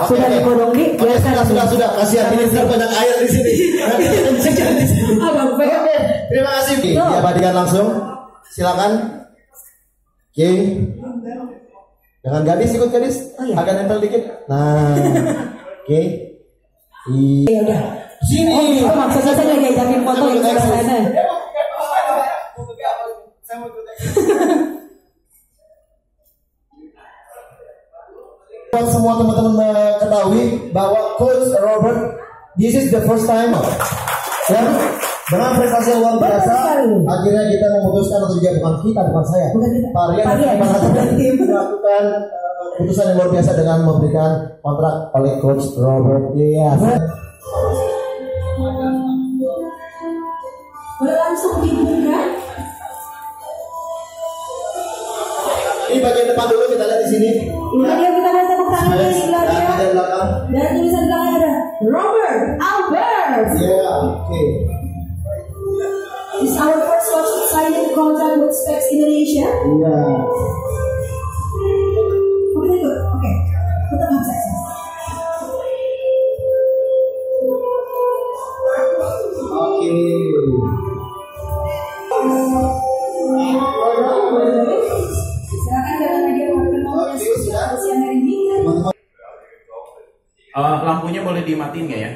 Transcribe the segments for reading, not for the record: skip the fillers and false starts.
Sudah digodong nih. Sudah. Kasihan ini banyak air di sini. Terima kasih. Diabadikan langsung. Silakan. Oke. Jangan gadis, ikut gadis. Agak nempel dikit. Nah. Oke. Iya udah. Sini. Maksudnya saya lagi ngajakin foto yang sebelah sana. Semua teman-teman mengetahui bahwa Coach Robert, this is the first time ya, dengan prestasi yang luar biasa, akhirnya kita memutuskan untuk juga bukan saya, Parian melakukan keputusan yang luar biasa dengan memberikan kontrak oleh Coach Robert. Iya. Boleh langsung dibuka. Ini bagian depan dulu, kita lihat di sini. Ini dia, kita lihat tepuk tangan di belakang. Di belakang. Dan tulisan di belakang ada Robert Albert. Yeah, okay. This is our first coach signing contract with Specs Indonesia. Yeah. Oke, ikut. Oke. Tetap sukses. Oke. Lampunya boleh dimatiin nggak ya?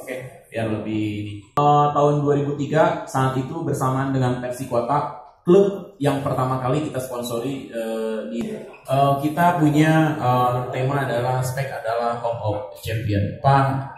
Oke, biar lebih. Tahun 2003 saat itu bersamaan dengan Pepsi Kota, klub yang pertama kali kita sponsori kita punya tema adalah Spek adalah Home of Champion. Pak.